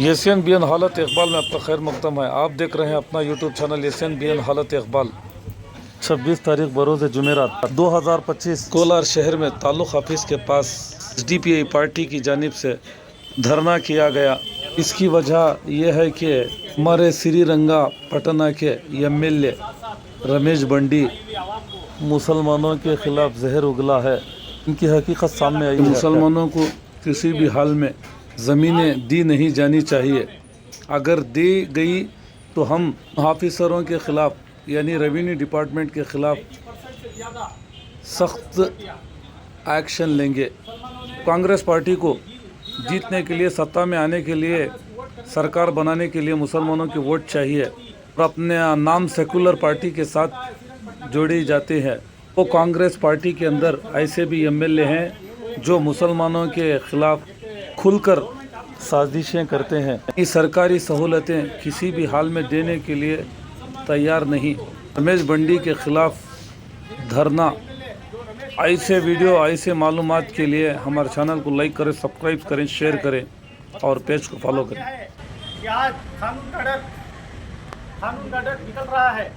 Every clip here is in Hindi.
एशियन बी एन हालत इकबाल में आपका खैर मकदम है। आप देख रहे हैं अपना YouTube channel Asian B N हालत इकबाल। 26 तारीख बरोज़ जुमेरात 2025 कोलार शहर में ताल्लुक़ ऑफिस के पास एसडीपीआई पार्टी की जानिब से धरना किया गया। इसकी वजह यह है कि हमारे श्रीरंगा पटना के एमएलए रमेश बंडी मुसलमानों के खिलाफ जहर उगला है। इनकी हकीकत सामने आई है। मुसलमानों को किसी भी हाल में ज़मीनें दी नहीं जानी चाहिए। अगर दी गई तो हम ऑफिसरों के ख़िलाफ़ यानी रेवेन्यू डिपार्टमेंट के ख़िलाफ़ सख्त एक्शन लेंगे। कांग्रेस पार्टी को जीतने के लिए, सत्ता में आने के लिए, सरकार बनाने के लिए मुसलमानों की वोट चाहिए और अपने नाम सेकुलर पार्टी के साथ जोड़े जाते हैं। वो कांग्रेस पार्टी के अंदर ऐसे भी एमएलए हैं जो मुसलमानों के ख़िलाफ़ खुलकर साजिशें करते हैं। ये सरकारी सहूलतें किसी भी हाल में देने के लिए तैयार नहीं। रमेश बंडी के ख़िलाफ़ धरना। ऐसे वीडियो, ऐसे मालूमात के लिए हमारे चैनल को लाइक करें, सब्सक्राइब करें, शेयर करें और पेज को फॉलो करें। आज कानून का डर निकल रहा है।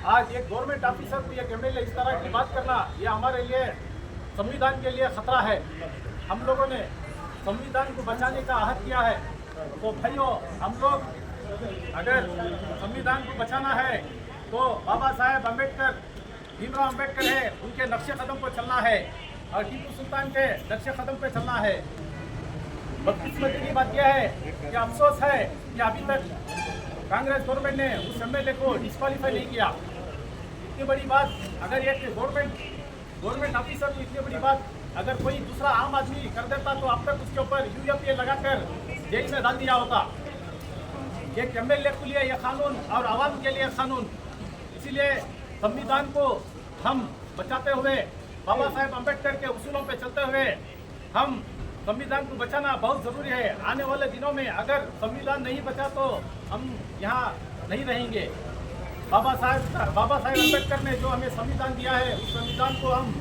आज एक गवर्नमेंट ऑफिसर को, एक एमएलए इस तरह की बात करना, ये हमारे लिए, संविधान के लिए खतरा है। हम लोगों ने संविधान को बचाने का अहद किया है। तो भाइयों, हम लोग अगर संविधान को बचाना है तो बाबा साहेब अम्बेडकर, भीमराव अम्बेडकर है, उनके नक्शे कदम पर चलना है और टीपू सुल्तान के नक्शे कदम पर चलना है। बदकिस्मती की बात यह है कि अफसोस है कि अभी तक कांग्रेस गवर्नमेंट ने उस एमएलए को डिस्क्वालीफाई नहीं किया। इतनी बड़ी बात अगर एक गवर्नमेंट ऑफिसर को इतनी बड़ी बात अगर कोई दूसरा आम आदमी कर देता तो अब तक उसके ऊपर यूएपीए लगाकर जेल में डाल दिया होता। एक एमएलए के लिए यह कानून और आवाम के लिए कानून। इसीलिए संविधान को हम बचाते हुए, बाबा साहेब अम्बेडकर के उसूलों पर चलते हुए हम संविधान को बचाना बहुत ज़रूरी है। आने वाले दिनों में अगर संविधान नहीं बचा तो हम यहाँ नहीं रहेंगे। बाबा साहेब अम्बेडकर ने जो हमें संविधान दिया है, उस संविधान को हम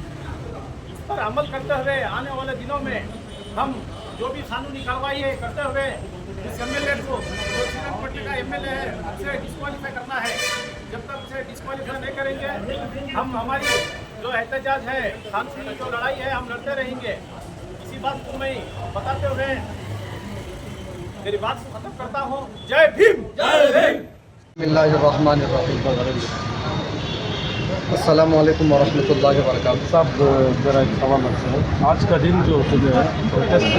पर अमल करते हुए आने वाले दिनों में हम जो भी कानूनी कार्रवाई है करते हुए इस एमएलए को, जो श्रीरंगपट्टी का एमएलए है, उसे डिस्क्वालीफाई करना है। जब तक उसे डिस्क्वालीफाई नहीं करेंगे हम हमारी जो एहतजाज है, कानूनी जो लड़ाई है, हम लड़ते रहेंगे। इसी बात को मैं बताते हुए मेरी बात को खत्म करता हूँ। जय भीम, जय भीम। अस्सलाम वालेकुम वरहमतुल्लाहि वबरकातुहू। साहब मेरा एक सवाल आपसे है। आज का दिन जो है प्रोटेस्ट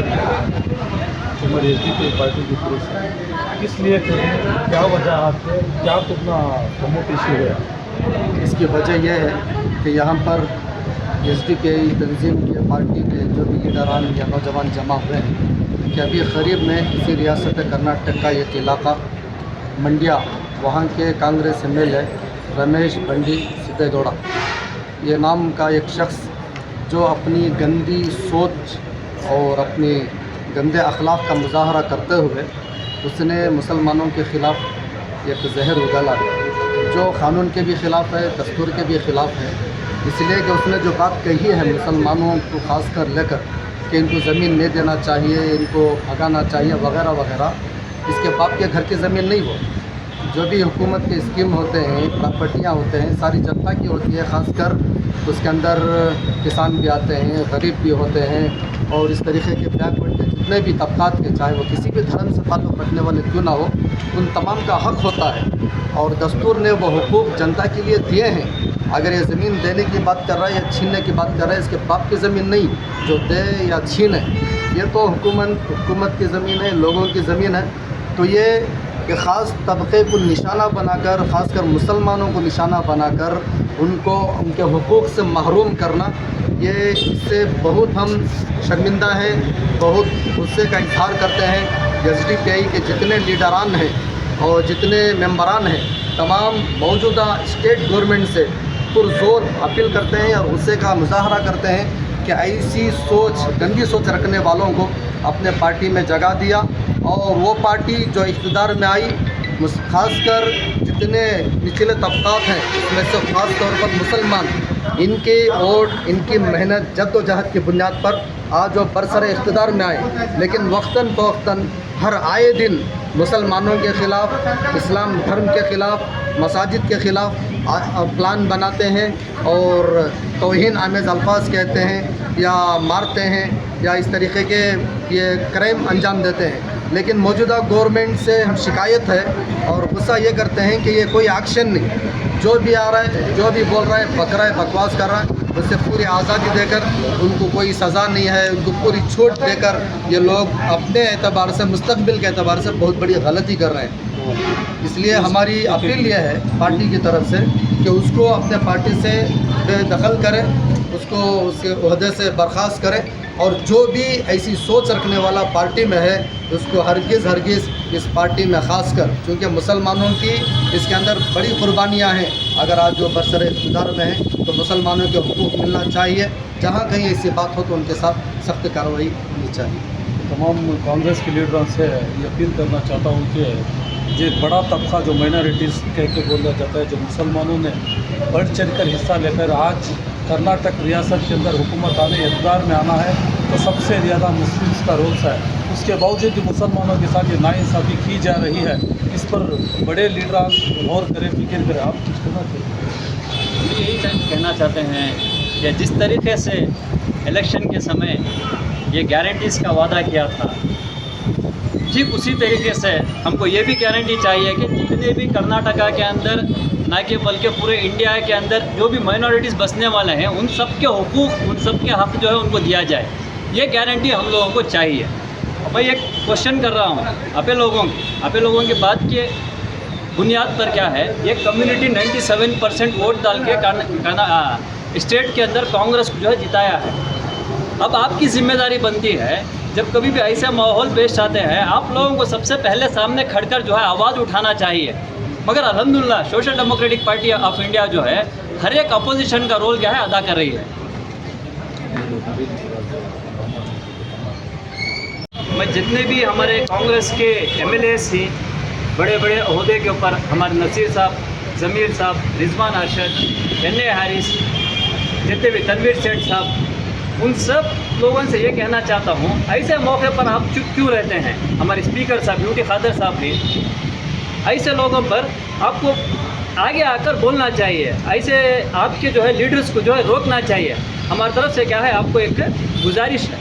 हमारी एसडीपीआई पार्टी की तरफ से किस लिए करें, क्या वजह आपके, क्या कितना प्रमुख इशू है? इसकी वजह यह है कि यहाँ पर एसडीपीआई तंजीम की पार्टी के जो भी लीडरान या नौजवान जमा हुए हैं कि अभी करीब में इसी रियासत कर्नाटक का एक इलाका मंडिया, वहाँ के कांग्रेस एमएलए रमेश बंडी सिद्धेगौड़ा, ये नाम का एक शख्स जो अपनी गंदी सोच और अपनी गंदे अखलाक का मुजाहरा करते हुए उसने मुसलमानों के ख़िलाफ़ एक जहर उगला जो क़ानून के भी ख़िलाफ़ है, दस्तूर के भी ख़िलाफ़ है। इसलिए कि उसने जो बात कही है मुसलमानों को ख़ास कर लेकर कि इनको ज़मीन नहीं देना चाहिए, इनको भगाना चाहिए वगैरह वगैरह, इसके बाप के घर की ज़मीन नहीं। वो जो भी हुकूमत के स्कीम होते हैं, प्रॉपर्टियाँ होते हैं, सारी जनता की होती है। ख़ासकर उसके अंदर किसान भी आते हैं, गरीब भी होते हैं और इस तरीके के बैकवर्ड के जितने भी तबक़ात के, चाहे वो किसी भी धर्म से ताल्लुक़ रखने वाले क्यों ना हो, उन तमाम का हक़ होता है और दस्तूर ने वो हुकूक जनता के लिए दिए हैं। अगर ये ज़मीन देने की बात कर रहा है या छीनने की बात कर रहा है, इसके बाप की ज़मीन नहीं जो दे या छीने, ये तो हुकूमत की ज़मीन है, लोगों की ज़मीन है। तो ये कि ख़ास तबक़े को निशाना बनाकर, ख़ासकर मुसलमानों को निशाना बनाकर उनको उनके हुकूक से महरूम करना, ये इससे बहुत हम शर्मिंदा हैं, बहुत गुस्से का इज़हार करते हैं। एसडीपीआई के जितने लीडरान हैं और जितने मेंबरान हैं, तमाम मौजूदा स्टेट गवर्नमेंट से पुरज़ोर अपील करते हैं और गुस्से का मुजाहरा करते हैं कि ऐसी सोच, गंदी सोच रखने वालों को अपने पार्टी में जगह दिया और वो पार्टी जो इक़्तिदार में आई, ख़ासकर जितने निचले तबक़ात हैं उसमें से ख़ास तौर पर मुसलमान इनकी वोट, इनकी मेहनत, जद्दोजहद की बुनियाद पर आज वो बरसर इक़्तिदार में आए, लेकिन वक्तन फ़वक्तन हर आए दिन मुसलमानों के ख़िलाफ़, इस्लाम धर्म के ख़िलाफ़, मसाजिद के ख़िलाफ़ प्लान बनाते हैं और तौहीन आमेज़ अल्फाज कहते हैं या मारते हैं या इस तरीक़े के ये क्राइम अंजाम देते हैं। लेकिन मौजूदा गवर्नमेंट से हम शिकायत है और गुस्सा ये करते हैं कि ये कोई एक्शन नहीं, जो भी आ रहा है, जो भी बोल रहा है, बक रहा है, बकवास कर रहा है, उससे पूरी आज़ादी देकर उनको कोई सज़ा नहीं है, उनको पूरी छूट देकर ये लोग अपने एतबार से, मुस्तकबिल के एतबार से बहुत बड़ी गलती कर रहे हैं। इसलिए हमारी अपील यह है पार्टी की तरफ से कि उसको अपने पार्टी से बेदखल करें, उसको उसके ओहदे से बर्खास्त करें और जो भी ऐसी सोच रखने वाला पार्टी में है उसको हरगिज़ इस पार्टी में ख़ास कर, क्योंकि मुसलमानों की इसके अंदर बड़ी कुर्बानियाँ हैं। अगर आज जो बरसर इक़्तिदार में हैं तो मुसलमानों के हुकूक़ मिलना चाहिए, जहाँ कहीं ऐसी बात हो तो उनके साथ सख्त कार्रवाई होनी चाहिए। तमाम कांग्रेस के लीडरों से ये अपील करना चाहता हूँ कि जो बड़ा तबका जो माइनॉरिटीज़ कह के बोला जाता है, जो मुसलमानों ने बढ़ चढ़ कर हिस्सा लेकर आज कर्नाटक रियासत के अंदर हुकूमत आने इक़्तिदार में आना है, तो सबसे ज़्यादा मुस्लिम्स का रोल है। उसके बावजूद भी मुसलमानों के साथ ये नाइंसाफ़ी की जा रही है, इस पर बड़े लीडर गौर करें, फिक्र करें। आप कुछ कहना चाहिए? यही कहना चाहते हैं कि जिस तरीके से इलेक्शन के समय ये गारंटीज़ का वादा किया था, ठीक उसी तरीके से हमको ये भी गारंटी चाहिए कि जितने भी कर्नाटका के अंदर, ना कि बल्कि पूरे इंडिया के अंदर जो भी माइनॉरिटीज़ बसने वाले हैं, उन सब के हुकूक़, उन सब के हक़ जो है उनको दिया जाए। ये गारंटी हम लोगों को चाहिए। मैं एक क्वेश्चन कर रहा हूँ आप लोगों की बात के बुनियाद पर क्या है, ये कम्युनिटी 97% वोट डाल के स्टेट के अंदर कांग्रेस को जो है जिताया है। अब आपकी ज़िम्मेदारी बनती है, जब कभी भी ऐसे माहौल पेश आते हैं, आप लोगों को सबसे पहले सामने खड़कर जो है आवाज़ उठाना चाहिए। मगर अल्हम्दुलिल्लाह social democratic party of India जो है हर एक अपोजिशन का रोल क्या है अदा कर रही है। मैं जितने भी हमारे कांग्रेस के MLAs थी, बड़े बड़े ओहदे के ऊपर, हमारे नसीर साहब, ज़मीर साहब, रिजवान अरशद, NA हारिस, जितने भी तनवीर सेठ साहब, उन सब लोगों से ये कहना चाहता हूँ, ऐसे मौके पर आप चुप क्यों रहते हैं? हमारे स्पीकर साहब ब्यूटी खादर साहब भी, ऐसे लोगों पर आपको आगे आकर बोलना चाहिए, ऐसे आपके जो है लीडर्स को जो है रोकना चाहिए। हमारी तरफ से क्या है आपको एक गुजारिश है।